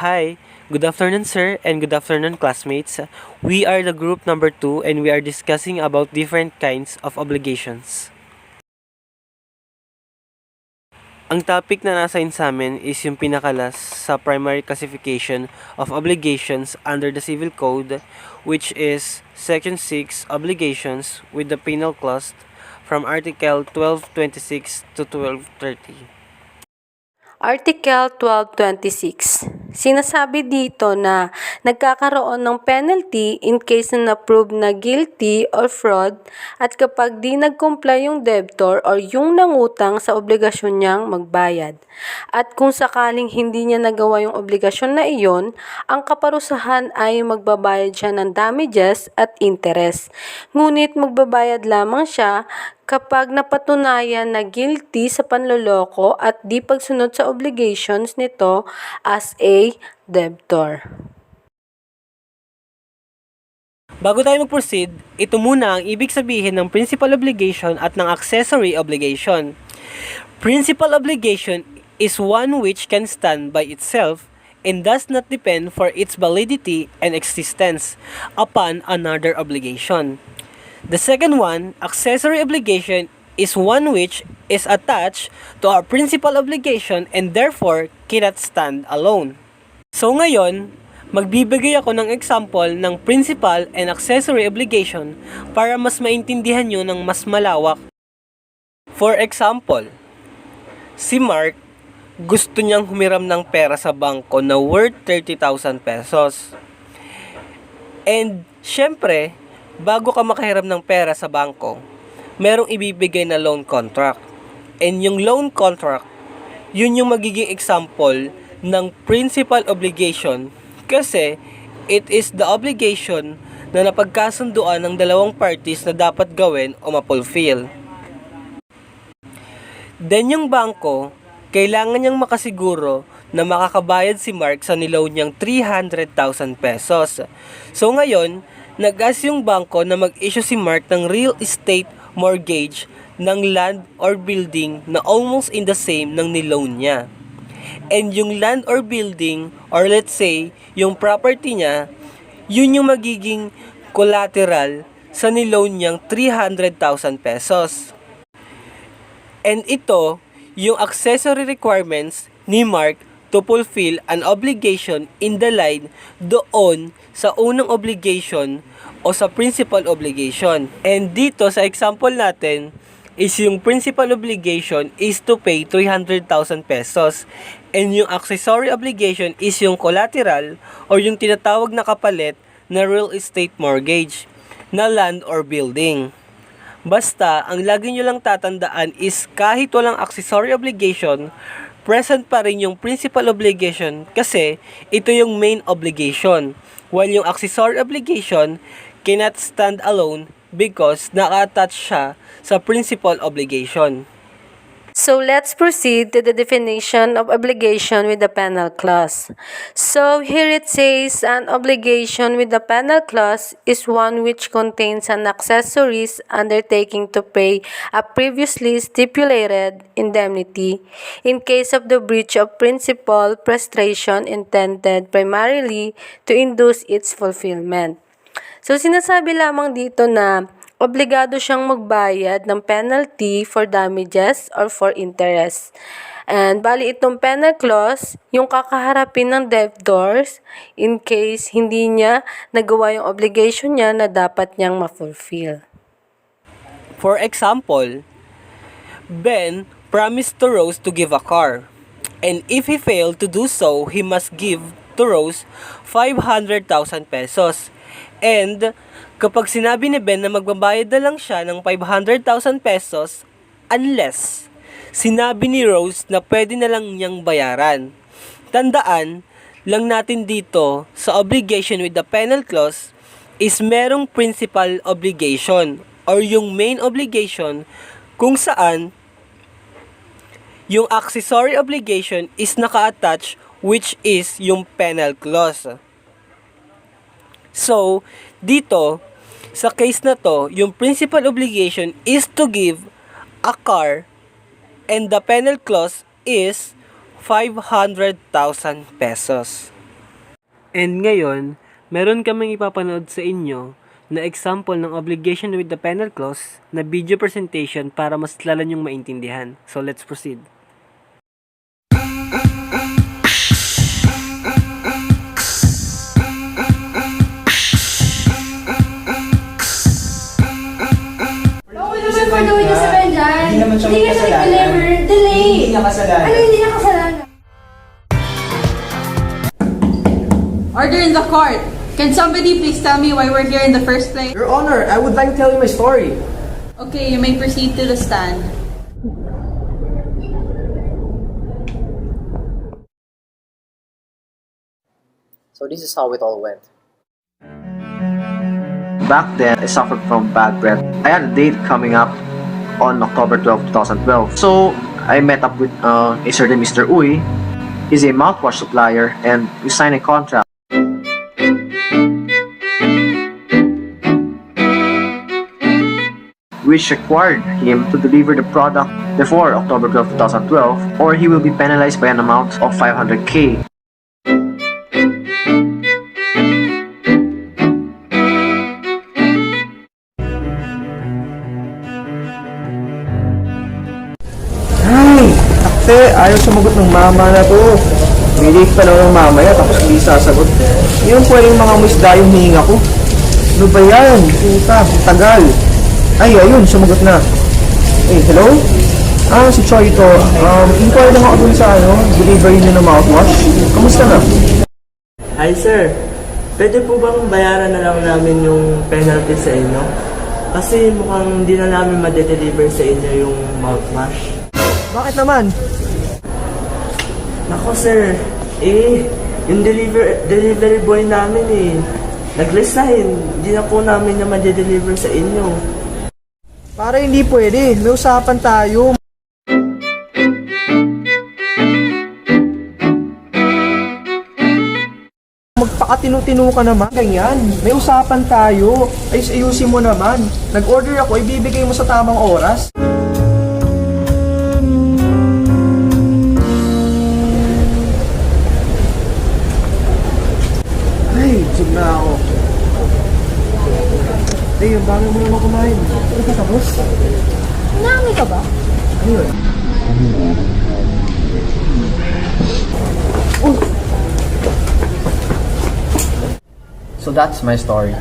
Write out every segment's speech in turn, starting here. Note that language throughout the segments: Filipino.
Hi, good afternoon sir and good afternoon classmates. We are the group number 2 and we are discussing about different kinds of obligations. Ang topic na nasa sa amin is yung pinakalas sa primary classification of obligations under the Civil Code, which is Section 6 Obligations with the Penal Clause from Article 1226 to 1230. Article 1226. Sinasabi dito na nagkakaroon ng penalty in case na na-prove na guilty or fraud at kapag di nag-comply yung debtor or yung nangutang sa obligasyon niyang magbayad. At kung sakaling hindi niya nagawa yung obligasyon na iyon, ang kaparusahan ay magbabayad siya ng damages at interest. Ngunit magbabayad lamang siya kapag napatunayan na guilty sa panloloko at di pagsunod sa obligations nito as a debtor. Bago tayo mag-proceed, ito muna ang ibig sabihin ng principal obligation at ng accessory obligation. Principal obligation is one which can stand by itself and does not depend for its validity and existence upon another obligation. The second one, accessory obligation, is one which is attached to our principal obligation and therefore cannot stand alone. So ngayon, magbibigay ako ng example ng principal and accessory obligation para mas maintindihan nyo ng mas malawak. For example, si Mark gusto niyang humiram ng pera sa bangko na worth 30,000 pesos. And syempre, bago ka makahiram ng pera sa bangko, merong ibibigay na loan contract. And yung loan contract, yun yung magiging example ng principal obligation kasi it is the obligation na napagkasunduan ng dalawang parties na dapat gawin o mapulfill. Then yung bangko, kailangan niyang makasiguro na makakabayad si Mark sa niloan niyang 300,000 pesos. So ngayon, nag-ask yung bangko na mag-issue si Mark ng real estate mortgage ng land or building na almost in the same ng niloan niya. And yung land or building, or let's say, yung property niya, yun yung magiging collateral sa niloan niyang 300,000 pesos. And ito, yung accessory requirements ni Mark to fulfill an obligation in the line doon sa unang obligation o sa principal obligation. And dito sa example natin is yung principal obligation is to pay 300,000 pesos and yung accessory obligation is yung collateral or yung tinatawag na kapalit na real estate mortgage na land or building. Basta, ang lagi nyo lang tatandaan is kahit walang accessory obligation, present pa rin yung principal obligation kasi ito yung main obligation. While yung accessory obligation cannot stand alone because naka-attach siya sa principal obligation. So let's proceed to the definition of obligation with the penal clause. So here it says an obligation with the penal clause is one which contains an accessories undertaking to pay a previously stipulated indemnity in case of the breach of principal prestation intended primarily to induce its fulfillment. So sinasabi lamang dito na obligado siyang magbayad ng penalty for damages or for interest. And bali itong penal clause, yung kakaharapin ng debtors in case hindi niya nagawa yung obligation niya na dapat niyang ma-fulfill. For example, Ben promised to Rose to give a car. And if he failed to do so, he must give to Rose 500,000 pesos. And kapag sinabi ni Ben na magbabayad na lang siya ng 500,000 pesos unless sinabi ni Rose na pwede na lang niyang bayaran. Tandaan lang natin dito sa obligation with the penal clause is merong principal obligation or yung main obligation kung saan yung accessory obligation is naka-attach which is yung penal clause. So, dito, sa case na to, yung principal obligation is to give a car and the penal clause is 500,000 pesos. And ngayon, meron kaming ipapanood sa inyo na example ng obligation with the penal clause na video presentation para mas lalo nyong maintindihan. So let's proceed. Oo naman for doing the seven dyan. Hindi naman siya Hindi ka kasalanan. nag-deliver. Delay. Hindi niya kasalanan. Ano hindi niya kasalanan? Order in the court. Can somebody please tell me why we're here in the first place? Your Honor, I would like to tell you my story. Okay, you may proceed to the stand. So this is how it all went. Back then, I suffered from bad breath. I had a date coming up on October 12, 2012. So, I met up with a certain Mr. Uy. He's a mouthwash supplier and we signed a contract. Which required him to deliver the product before October 12, 2012 or he will be penalized by an amount of 500k. Ay, akte, ayaw sumagot ng mama na to. Bilik pa naman ng mamaya tapos hindi sasagot. Yung pwedeng mga musda yung hihinga ko. Ano ba yan? Puta, tagal. Ay, ayun, sumagot na. Eh, hello? Si Choi to. Inquire lang ako dun sa delivery niyo ng mouthwash. Kamusta na? Hi sir, pwede po bang bayaran na lang namin yung penalty sa inyo? Kasi mukhang hindi na namin ma-deliver sa inyo yung mouthwash. Bakit naman? Nako sir, yung delivery boy namin nag-resign. Hindi na po namin na ma-deliver sa inyo. Para hindi pwede. May usapan tayo. Magpakatinu-tinu ka naman. Ganyan. May usapan tayo. Ayusin mo naman. Nag-order ako, ibibigay mo sa tamang oras. Ay, sub na ako. Ay, yung bagay mo naman kumain. Ano ka tapos? Nami ka ba? Ano yun? So that's my story.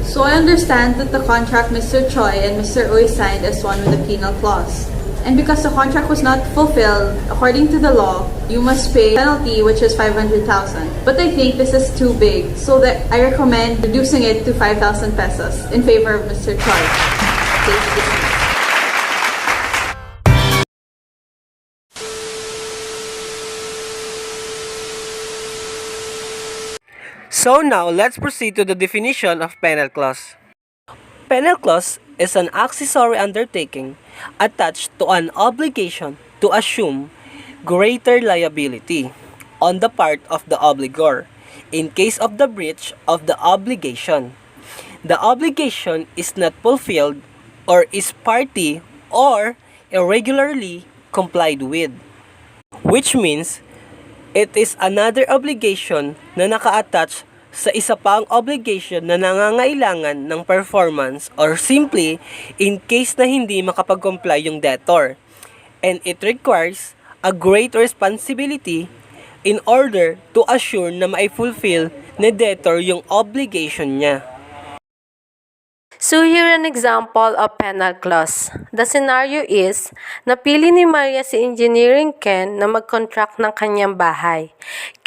So I understand that the contract Mr. Choi and Mr. Uy signed is one with a penal clause. And because the contract was not fulfilled, according to the law, you must pay penalty which is 500,000. But I think this is too big, so that I recommend reducing it to 5,000 pesos in favor of Mr. Choi. Case dismissed. So now, let's proceed to the definition of penal clause. Penal clause is an accessory undertaking attached to an obligation to assume greater liability on the part of the obligor in case of the breach of the obligation. The obligation is not fulfilled or is party or irregularly complied with, which means it is another obligation na naka-attach sa isa pang obligation na nangangailangan ng performance or simply in case na hindi makapag-comply yung debtor. And it requires a great responsibility in order to assure na mai-fulfill ni debtor yung obligation niya. So here an example of penal clause. The scenario is, napili ni Maria si Engineering Ken na mag-contract ng kanyang bahay.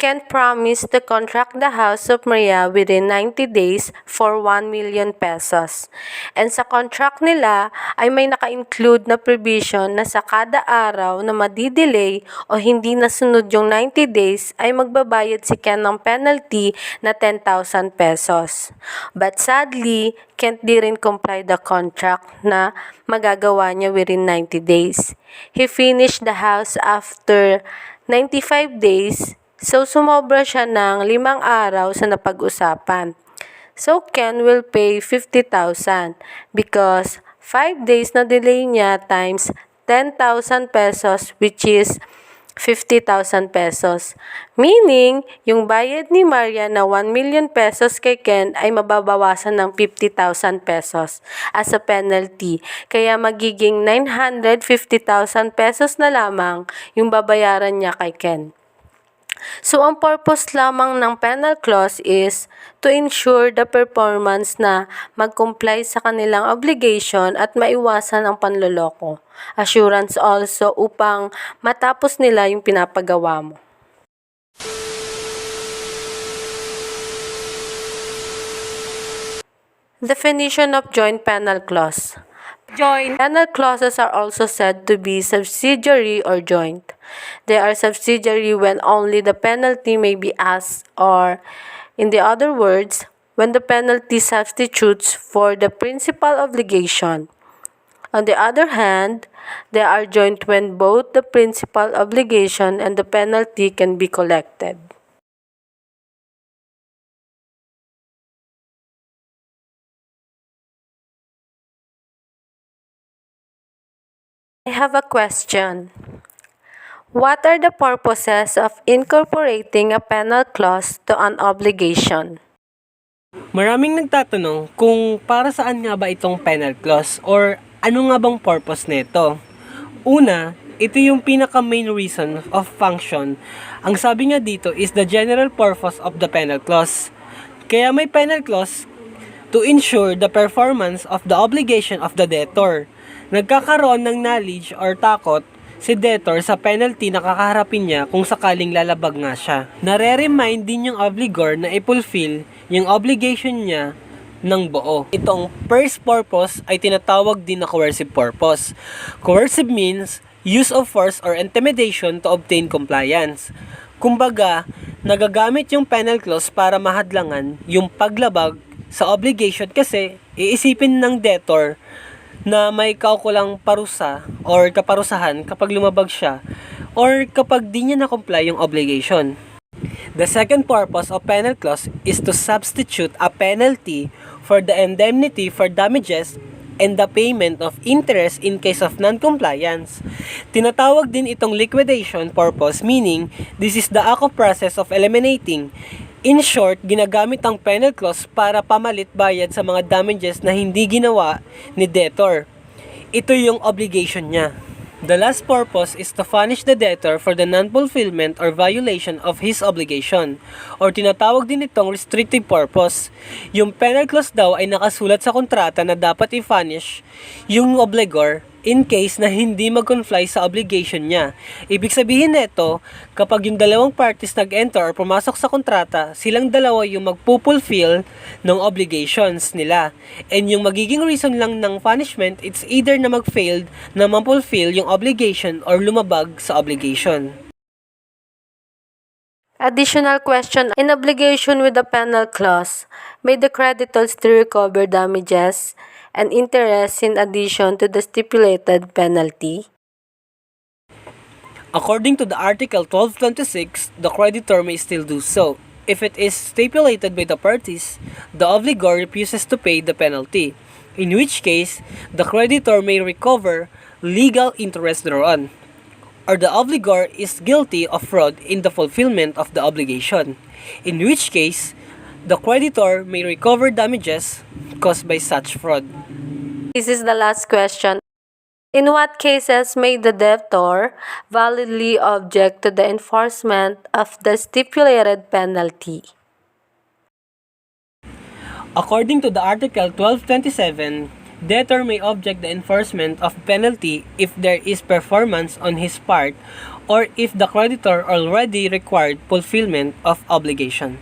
Ken promised to contract the house of Maria within 90 days for 1 million pesos. And sa contract nila ay may naka-include na provision na sa kada araw na madidelay o hindi nasunod yung 90 days ay magbabayad si Ken ng penalty na 10,000 pesos. But sadly, Kent didn't comply the contract na magagawa niya within 90 days. He finished the house after 95 days, so sumobra siya ng 5 araw sa napag-usapan. So Ken will pay 50,000 because 5 days na delay niya times 10,000 pesos which is 50,000 pesos. Meaning, yung bayad ni Maria na 1 million pesos kay Ken ay mababawasan ng 50,000 pesos as a penalty. Kaya magiging 950,000 pesos na lamang yung babayaran niya kay Ken. So, ang purpose lamang ng penal clause is to ensure the performance na mag-comply sa kanilang obligation at maiwasan ang panloloko. Assurance also upang matapos nila yung pinapagawa mo. Definition of joint penal clause. Joint penal clauses are also said to be subsidiary or joint. They are subsidiary when only the penalty may be asked, or, in the other words, when the penalty substitutes for the principal obligation. On the other hand, they are joint when both the principal obligation and the penalty can be collected. I have a question. What are the purposes of incorporating a penal clause to an obligation? Maraming nagtatanong kung para saan nga ba itong penal clause or ano nga bang purpose nito. Una, ito yung pinaka main reason of function. Ang sabi nga dito is the general purpose of the penal clause. Kaya may penal clause to ensure the performance of the obligation of the debtor. Nagkakaroon ng knowledge or takot si debtor sa penalty na kakaharapin niya kung sakaling lalabag nga siya. Nare-remind din yung obligor na i-fulfill yung obligation niya ng buo. Itong first purpose ay tinatawag din na coercive purpose. Coercive means use of force or intimidation to obtain compliance. Kumbaga, nagagamit yung penal clause para mahadlangan yung paglabag sa obligation kasi iisipin ng debtor na may kaukulang parusa or kaparusahan kapag lumabag siya or kapag di niya na-comply yung obligation. The second purpose of penal clause is to substitute a penalty for the indemnity for damages and the payment of interest in case of non-compliance. Tinatawag din itong liquidation purpose, meaning this is the act of process of eliminating. In short, ginagamit ang penal clause para pamalit bayad sa mga damages na hindi ginawa ni debtor. Ito yung obligation niya. The last purpose is to punish the debtor for the non-fulfillment or violation of his obligation, or tinatawag din itong restrictive purpose. Yung penal clause daw ay nakasulat sa kontrata na dapat i-punish yung obligor in case na hindi mag-comply sa obligation niya. Ibig sabihin nito, kapag yung dalawang parties nag-enter or pumasok sa kontrata, silang dalawa yung magpupulfill ng obligations nila. And yung magiging reason lang ng punishment, it's either na mag-failed na ma-fulfill yung obligation or lumabag sa obligation. Additional question. In obligation with the penal clause, may the creditors to recover damages and interest in addition to the stipulated penalty? According to the Article 1226, the creditor may still do so. If it is stipulated by the parties, the obligor refuses to pay the penalty, in which case, the creditor may recover legal interest thereon, or the obligor is guilty of fraud in the fulfillment of the obligation, in which case, the creditor may recover damages caused by such fraud. This is the last question. In what cases may the debtor validly object to the enforcement of the stipulated penalty? According to the Article 1227, debtor may object the enforcement of penalty if there is performance on his part or if the creditor already required fulfillment of obligation.